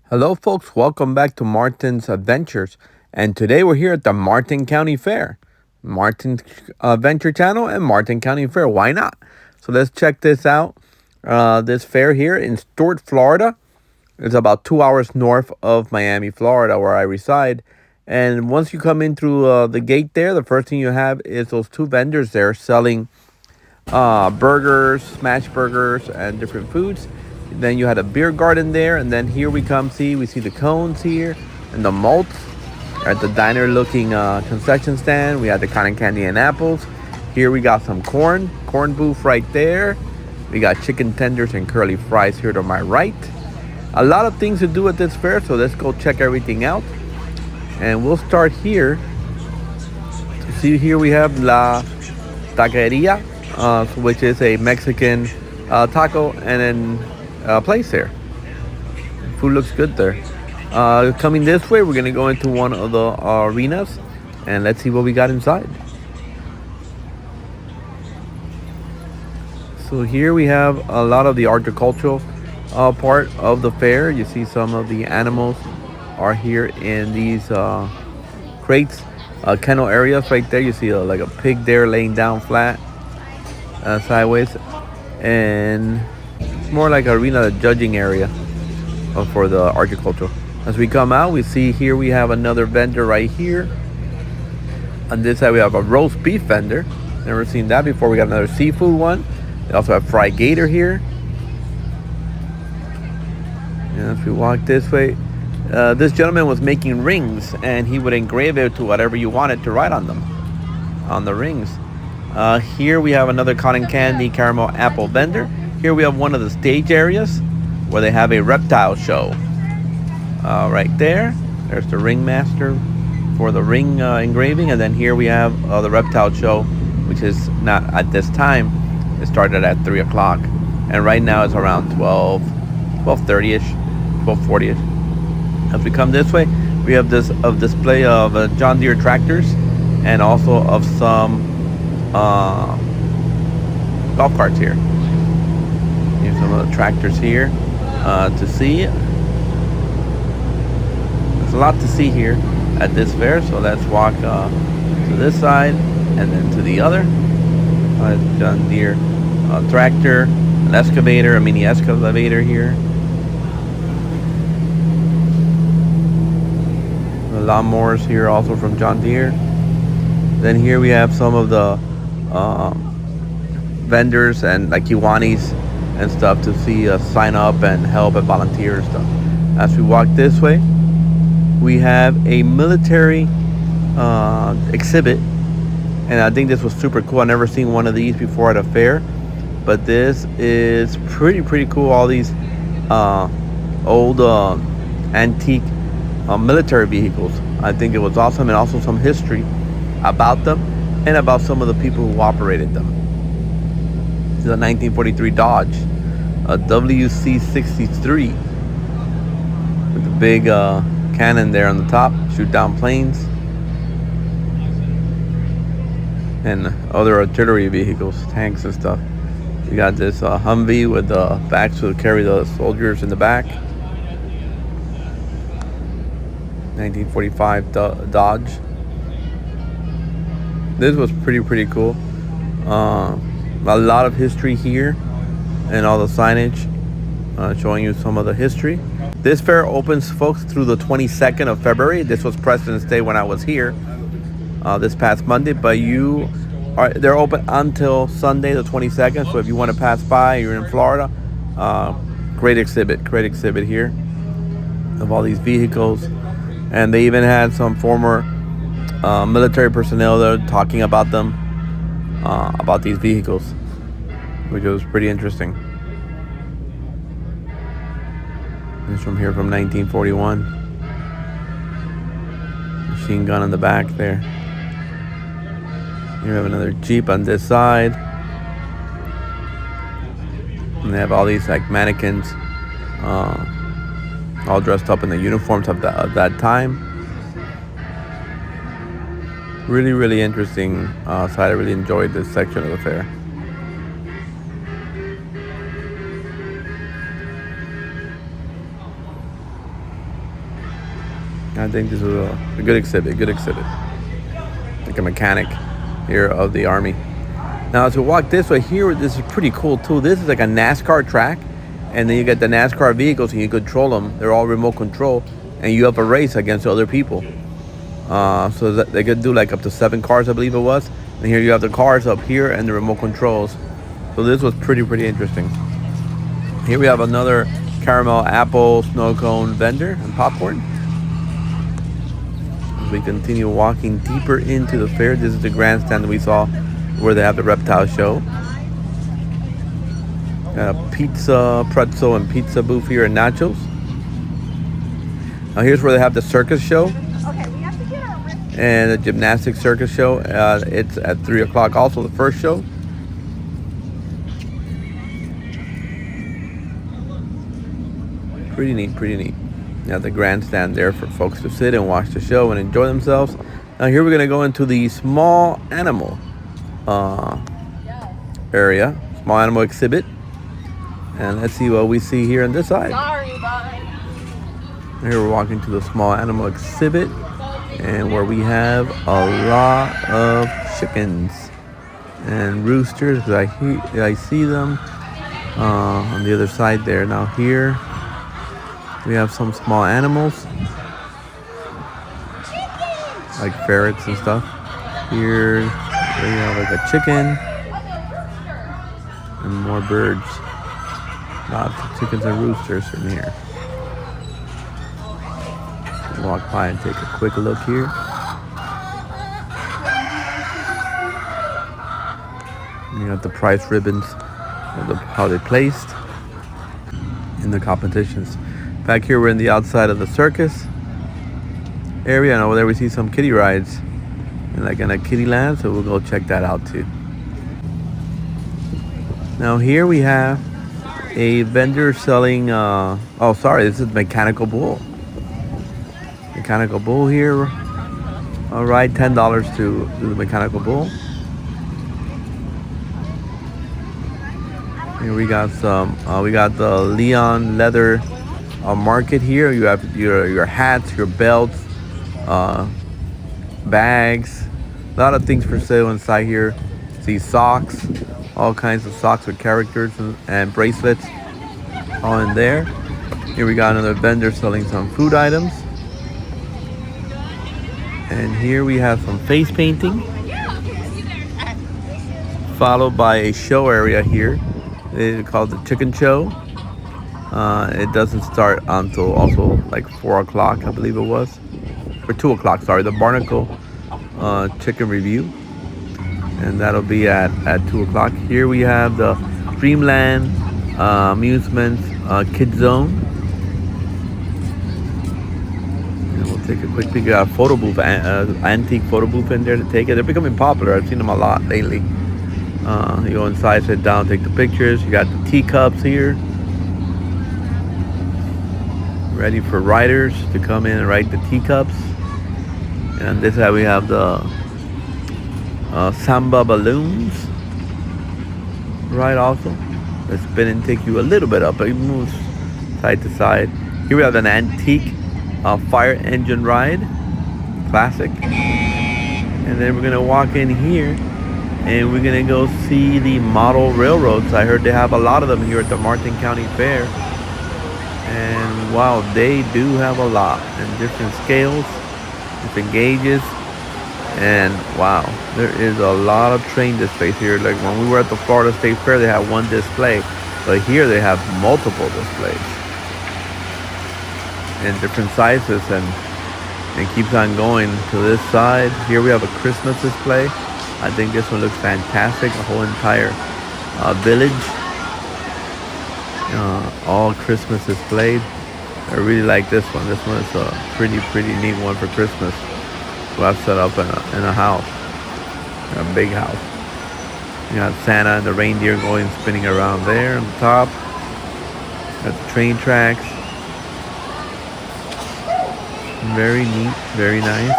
Hello, folks. Welcome back to Martin's Adventures. And today we're here at the Martin County Fair. Martin Adventure Channel and Martin County Fair. Why not? So let's check this out. This fair here in Stuart, Florida. It's about 2 hours north of Miami, Florida, where I reside. And once you come in through the gate there, the first thing you have is those two vendors there selling burgers, smash burgers, and different foods. Then you had a beer garden there, and then here we see the cones here and the malts at the diner looking concession stand. We had the cotton candy and apples. Here we got some corn booth right there. We got chicken tenders and curly fries here to my right. A lot of things to do at this fair, so let's go check everything out. And we'll start here. See, here we have La Taqueria, which is a Mexican taco and then place there. Food looks good there. Coming this way, we're gonna go into one of the arenas and let's see what we got inside. So here we have a lot of the horticultural part of the fair. You see some of the animals are here in these crates, kennel areas right there. You see like a pig there laying down flat, sideways, and it's more like arena judging area for the horticulture. As we come out, we see here we have another vendor right here. On this side we have a roast beef vendor. Never seen that before. We got another seafood one. They also have fried gator here. And as we walk this way, this gentleman was making rings, and he would engrave it to whatever you wanted to write on them, on the rings. Here we have another cotton candy caramel apple vendor. Here we have one of the stage areas where they have a reptile show. Right there, there's the ringmaster for the ring engraving, and then here we have the reptile show, which is not at this time. It started at 3 o'clock, and right now it's around 12:30ish, 12:40ish. As we come this way, we have this display of John Deere tractors, and also of some golf carts here. Here's some of the tractors here to see. There's a lot to see here at this fair, so let's walk to this side and then to the other. John Deere tractor, an excavator, a mini excavator here. The lawnmowers here also from John Deere. Then here we have some of the vendors and like Kiwanis and stuff to see sign up and help and volunteer and stuff. As we walk this way, we have a military exhibit, and I think this was super cool. I've never seen one of these before at a fair, but this is pretty cool. All these old antique military vehicles. I think it was awesome, and also some history about them and about some of the people who operated them. This is a 1943 Dodge, a WC-63 with the big cannon there on the top, shoot down planes, and other artillery vehicles, tanks and stuff. We got this Humvee with the backs to carry the soldiers in the back. 1945 Dodge. This was pretty cool. A lot of history here, and all the signage showing you some of the history. This fair opens, folks, through the 22nd of February. This was President's Day when I was here this past Monday, but they're open until Sunday the 22nd. So if you want to pass by, you're in Florida, great exhibit here of all these vehicles. And they even had some former military personnel there talking about them, about these vehicles, which was pretty interesting. This from here from 1941. Machine gun in the back there. You have another Jeep on this side. And they have all these like mannequins, all dressed up in the uniforms of that time. Really interesting side. I really enjoyed this section of the fair. I think this is a good exhibit. Good exhibit. Like a mechanic here of the Army. Now, as we walk this way here, this is pretty cool too. This is like a NASCAR track, and then you get the NASCAR vehicles, and you control them. They're all remote control, and you have a race against other people. So that they could do like up to 7 cars, I believe it was. And here you have the cars up here and the remote controls. So this was pretty interesting. Here we have another caramel apple snow cone vendor and popcorn. As we continue walking deeper into the fair, this is the grandstand that we saw where they have the reptile show. Got a pizza, pretzel, and pizza booth here and nachos. Now here's where they have the circus show. And the gymnastics circus show. It's at 3 o'clock also, the first show. Pretty neat. You have the grandstand there for folks to sit and watch the show and enjoy themselves. Now here we're going to go into the small animal area, small animal exhibit. And let's see what we see here on this side. Sorry, bud. Here we're walking to the small animal exhibit, and where we have a lot of chickens and roosters, because I see them on the other side there. Now here we have some small animals like ferrets and stuff. Here we have like a chicken and more birds. Lots of chickens and roosters in here. Walk by and take a quick look here. You got the price ribbons of how they placed in the competitions. Back here we're in the outside of the circus area, and over there we see some kiddie rides and like in a kiddie land, so we'll go check that out too. Now here we have a vendor selling this is mechanical bull. Mechanical bull here. All right, $10 to do the mechanical bull. Here we got some. We got the Leon leather market here. You have your hats, your belts, bags. A lot of things for sale inside here. See socks, all kinds of socks with characters and bracelets, all in there. Here we got another vendor selling some food items. And here we have some face painting, followed by a show area here. It's called the chicken show. It doesn't start until also like 4 o'clock, I believe it was. Or 2 o'clock, sorry. The Barnacle chicken review. And that'll be at 2 o'clock. Here we have the Dreamland Amusements Kid Zone. Take a quick peek. We got a photo booth, antique photo booth in there to take it. They're becoming popular. I've seen them a lot lately. You go inside, sit down, take the pictures. You got the teacups here, ready for riders to come in and ride the teacups. And on this side we have the Samba balloons ride also. They spin and take you a little bit up, but it moves side to side. Here we have an antique fire engine ride, classic. And then we're gonna walk in here and we're gonna go see the model railroads. I heard they have a lot of them here at the Martin County Fair, and wow, they do have a lot in different scales, different gauges, and wow, there is a lot of train displays here. Like when we were at the Florida State Fair, they had one display, but here they have multiple displays in different sizes, and it keeps on going to this side. Here we have a Christmas display. I think this one looks fantastic. A whole entire village, all Christmas displayed. I really like this one. This one is a pretty neat one for Christmas. So I've set up in a house, a big house. You got Santa and the reindeer going spinning around there on the top. Got the train tracks. Very neat, very nice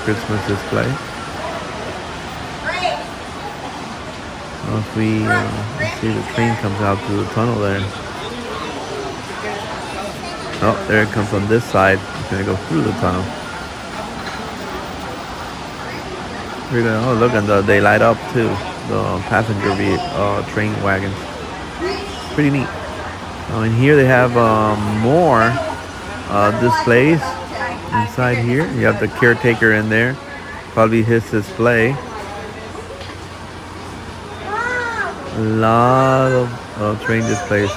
Christmas display. Well, if we see the train comes out through the tunnel there. Oh, there it comes on this side. It's gonna go through the tunnel. Oh, look, and they light up too. The passenger train wagons. Pretty neat. In here they have more displays inside here. You have the caretaker in there. Probably his display. A lot of train displays.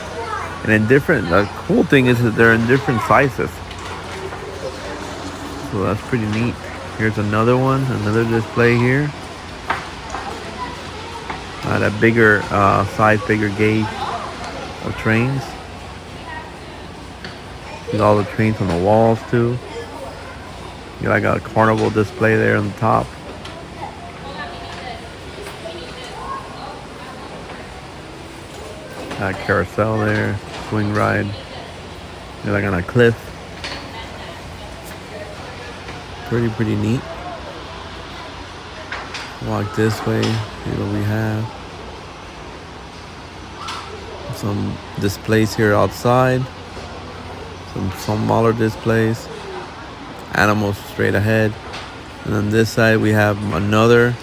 And in different, the cool thing is that they're in different sizes. So that's pretty neat. Here's another one, another display here. A bigger size, bigger gauge of trains. There's all the trains on the walls too. You got like a carnival display there on the top. Got a carousel there, swing ride. You're like on a cliff. Pretty neat. Walk this way, see what we have. Some displays here outside. Some smaller displays. Animals straight ahead. And on this side we have another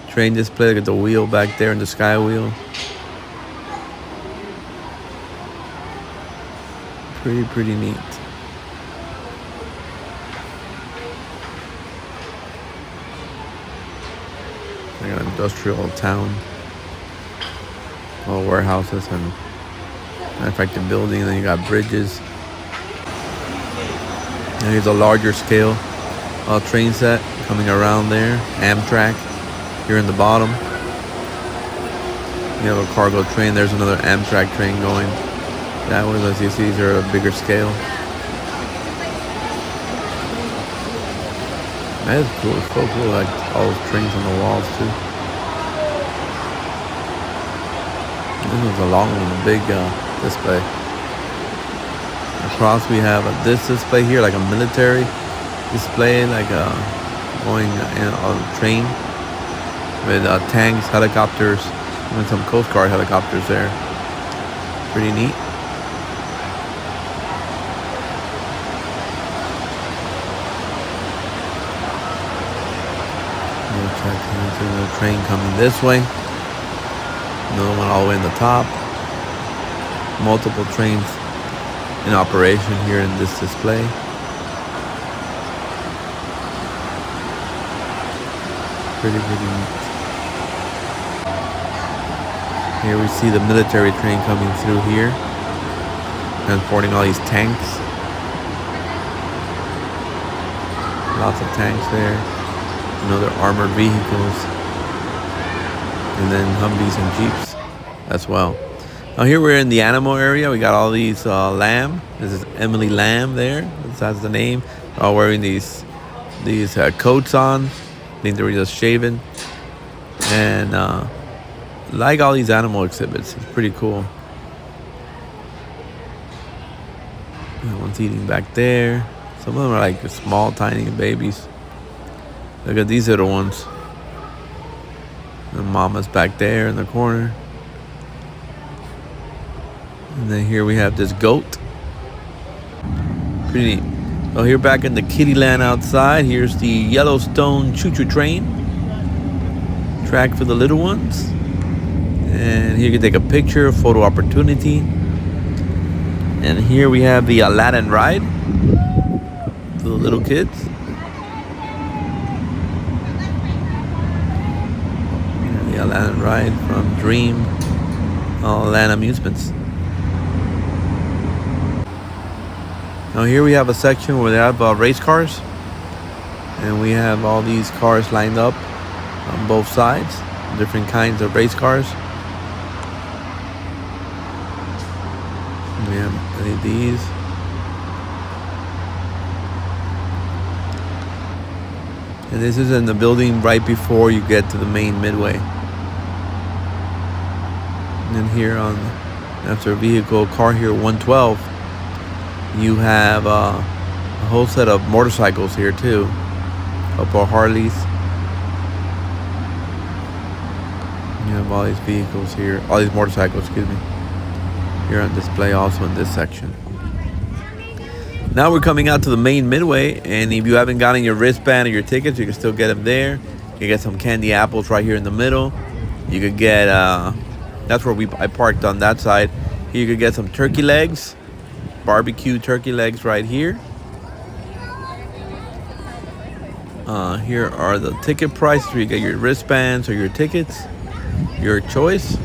train display. Look at the wheel back there in the sky wheel. Pretty neat. Like an industrial town. All warehouses and manufacturing building. And then you got bridges. And here's a larger scale train set coming around there. Amtrak here in the bottom. You have a cargo train. There's another Amtrak train going. That one, as you see, these are a bigger scale. That is cool. It's so cool. Like all those trains on the walls too. This is a long one, a big display. Across we have this display here, like a military display, like going in on a train with tanks, helicopters, and some Coast Guard helicopters there. Pretty neat. There's a train coming this way. Another one all the way in the top. Multiple trains in operation here in this display. Pretty neat. Here we see the military train coming through here, transporting all these tanks. Lots of tanks there. And other armored vehicles. And then Humvees and Jeeps as well. Now here we're in the animal area. We got all these lamb. This is Emily Lamb there. That's the name. They're all wearing these coats on. I think they were just shaven. And like all these animal exhibits, it's pretty cool. And one's eating back there. Some of them are like small, tiny babies. Look at these little ones. And mama's back there in the corner. And then here we have this goat. Pretty neat. So here back in the kiddie land outside, here's the Yellowstone choo-choo train. Track for the little ones. And here you can take a picture, photo opportunity. And here we have the Aladdin ride for the little kids. The Aladdin ride from Dream Land Amusements. Now here we have a section where they have race cars. And we have all these cars lined up on both sides. Different kinds of race cars. We have any of these. And this is in the building right before you get to the main midway. And then here on after vehicle car here 112, you have a whole set of motorcycles here too. A couple of Harleys. You have all these vehicles here, all these motorcycles, excuse me, here on display also in this section. Now we're coming out to the main midway, and if you haven't gotten your wristband or your tickets, you can still get them there. You can get some candy apples right here in the middle. You could get, that's where I parked on that side. Here you could get some turkey legs, barbecue turkey legs right here. Here are the ticket prices where you get your wristbands or your tickets, your choice.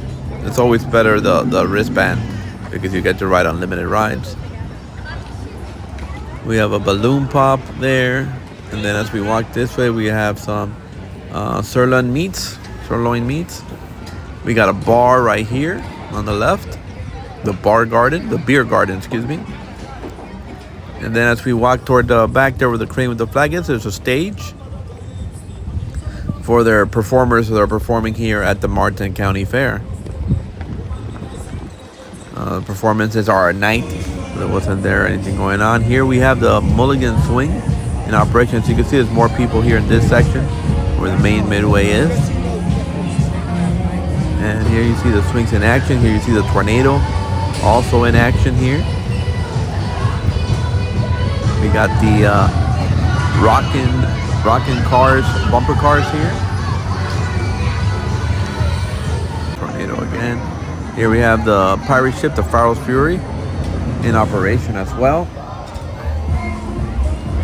It's always better the wristband because you get to ride unlimited rides. We have a balloon pop there, and then as we walk this way, we have some sirloin meats. We got a bar right here on the left, the beer garden, excuse me. And then as we walk toward the back there where the crane with the flag is, there's a stage for their performers that are performing here at the Martin County Fair. Performances are at night. There wasn't there anything going on. Here we have the Mulligan Swing in operation. As you can see, there's more people here in this section where the main midway is. And here you see the swings in action. Here you see the tornado also in action here. We got the rockin' cars, bumper cars here. Tornado again. Here we have the pirate ship, the Pharaoh's Fury, in operation as well.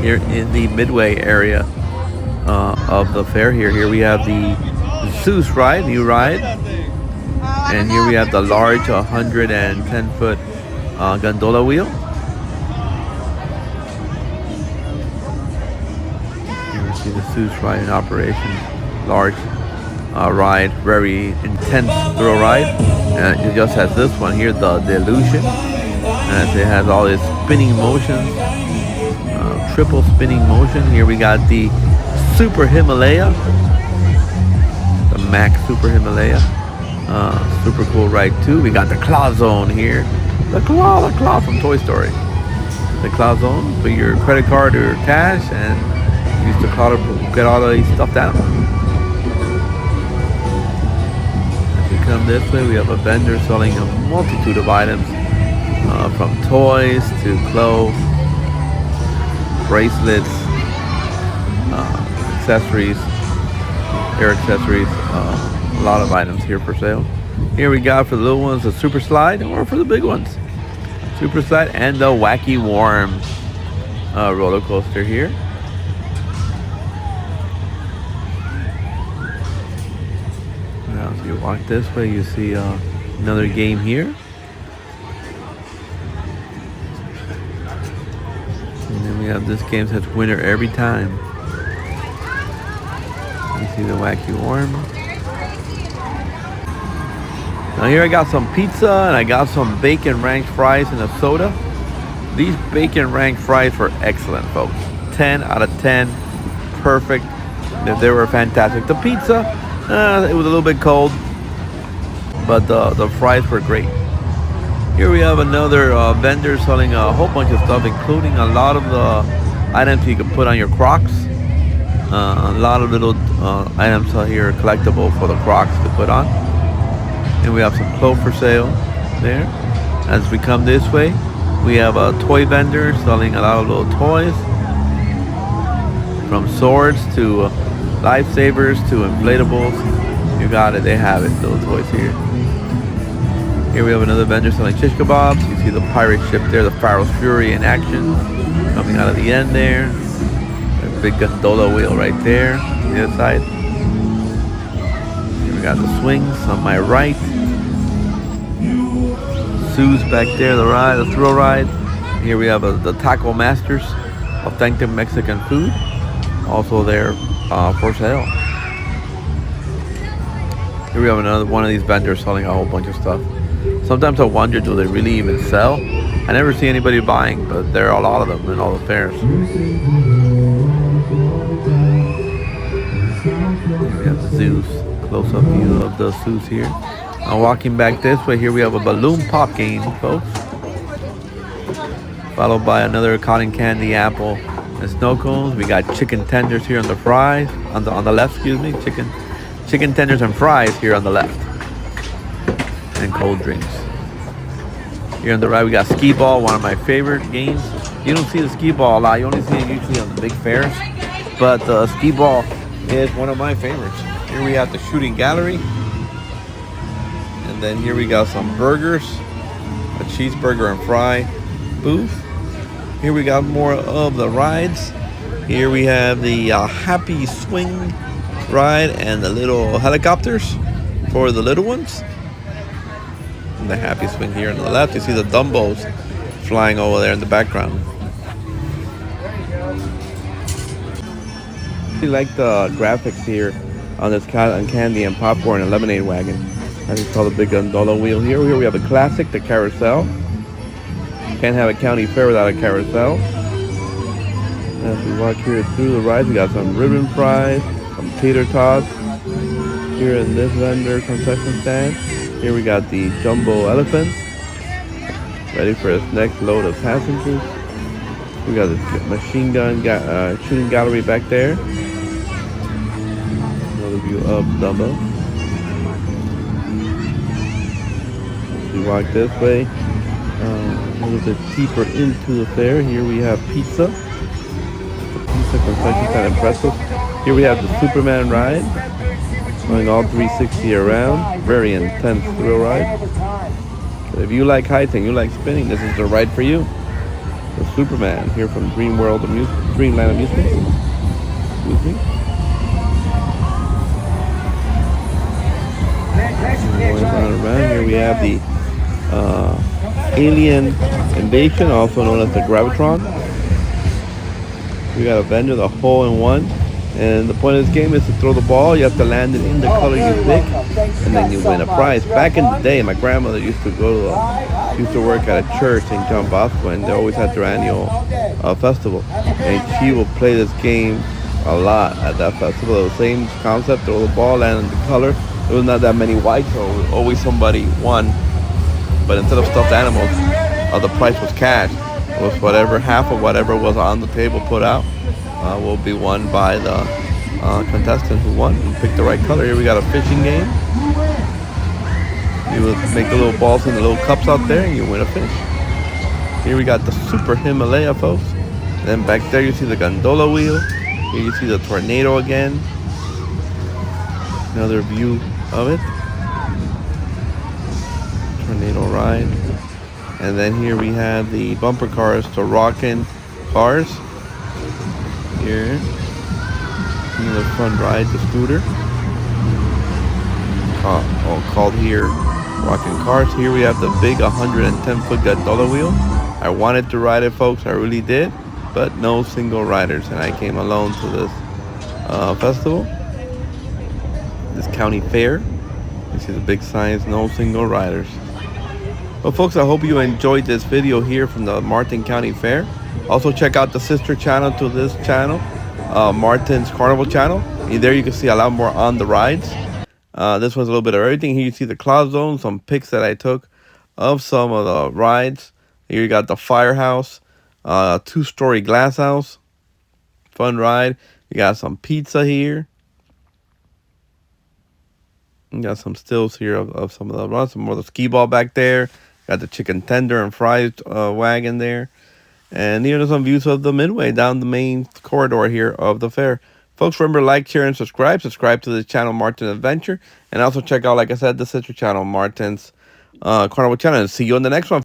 Here in the midway area of the fair here we have the Zeus ride, new ride. And here we have the large 110-foot gondola wheel. Here we see the Zeus ride in operation. Large ride, very intense thrill ride. And it just has this one here, the Illusion. And it has all this spinning motion, triple spinning motion. Here we got the Super Himalaya, the Max Super Himalaya. Super cool ride too. We got the Claw Zone here. The claw from Toy Story. The Claw Zone. Put your credit card or cash and use the claw to get all of these stuffed animals. As we come this way, we have a vendor selling a multitude of items, from toys to clothes, bracelets, accessories, hair accessories. A lot of items here for sale. Here we got for the little ones a super slide, or for the big ones, super slide, and the Wacky Worm roller coaster here. Now as you walk this way, you see another game here. And then we have this game that says winner every time. You see the Wacky Worm. Now here I got some pizza and I got some bacon ranch fries and a soda. These bacon ranch fries were excellent, folks. 10 out of 10, perfect. They were fantastic. The pizza, it was a little bit cold, but the fries were great. Here we have another vendor selling a whole bunch of stuff, including a lot of the items you can put on your Crocs. A lot of little items here collectible for the Crocs to put on. And we have some clothes for sale there. As we come this way, we have a toy vendor selling a lot of little toys, from swords to lifesavers to inflatables. You got it, they have it, little toys here. Here we have another vendor selling shish kebabs. You see the pirate ship there, the Pharaoh's Fury in action, coming out of the end there. A big gondola wheel right there on the other side. Here we got the swings on my right. Sue's back there, the ride, the thrill ride. Here we have the Taco Masters, authentic Mexican food, also there for sale. Here we have another one of these vendors selling a whole bunch of stuff. Sometimes I wonder, do they really even sell? I never see anybody buying, but there are a lot of them in all the fairs. Here we have the Zeus, close-up view of the Zeus here. Walking back this way, here we have a balloon pop game, folks. Followed by another cotton candy apple and snow cones. We got chicken tenders here on the fries, on the left, excuse me. Chicken tenders and fries here on the left. And cold drinks. Here on the right, we got skee ball, one of my favorite games. You don't see the skee ball a lot. You only see it usually on the big fairs. But the skee ball is one of my favorites. Here we have the shooting gallery. And then here we got some burgers, a cheeseburger and fry booth. Here we got more of the rides. Here we have the Happy Swing ride and the little helicopters for the little ones. And the Happy Swing here on the left. You see the Dumbos flying over there in the background. I really like the graphics here on this candy and popcorn and lemonade wagon. I just call the big gondola wheel here. Here we have a classic, the carousel. Can't have a county fair without a carousel. As we walk here through the rides, we got some ribbon fries, some tater tots. Here in this vendor concession stand. Here we got the jumbo elephants, ready for its next load of passengers. We got the machine gun shooting gallery back there. Another view of Dumbo. As we walk this way, a little bit deeper into the fair. Here we have pizza. The pizza concession stand and pretzels. Here we have the Superman ride, going all 360 around. Very intense thrill ride. If you like hiking, you like spinning, this is the ride for you. The Superman here from Dreamland Amusements. Excuse me. Going around here we have the Alien Invasion, also known as the Gravitron. We got a vendor, the hole-in-one. And the point of this game is to throw the ball. You have to land it in the color you pick, and then you win a prize. Back in the day, my grandmother used to work at a church in John Bosco, and they always had their annual festival. And she would play this game a lot at that festival. The same concept: throw the ball, land in the color. There was not that many whites, so always somebody won. But instead of stuffed animals, the price was cash. It was whatever, half of whatever was on the table put out. Will be won by the contestant who won and picked the right color. Here we got a fishing game. You will make the little balls in the little cups out there and you win a fish. Here we got the Super Himalaya, folks. And then back there you see the gondola wheel. Here you see the tornado again. Another view of it. Tornado ride. And then here we have the bumper cars, the rockin' cars. Here, the fun ride, the scooter, called here Rockin' Cars. Here we have the big 110-foot gondola wheel. I wanted to ride it, folks, I really did, but no single riders, and I came alone to this festival, this county fair. You see the big signs, no single riders. Well, folks, I hope you enjoyed this video here from the Martin County Fair. Also, check out the sister channel to this channel, Martin's Carnival channel. There you can see a lot more on the rides. This one's a little bit of everything. Here you see the cloud zone, some pics that I took of some of the rides. Here you got the firehouse, 2-story glass house, fun ride. You got some pizza here. You got some stills here of some of the runs, some more of the skee ball back there. Got the chicken tender and fries wagon there. And here are some views of the Midway down the main corridor here of the fair. Folks, remember, like, share, and subscribe. Subscribe to the channel Martin Adventure. And also check out, like I said, the sister channel, Martin's Carnival channel. And see you on the next one.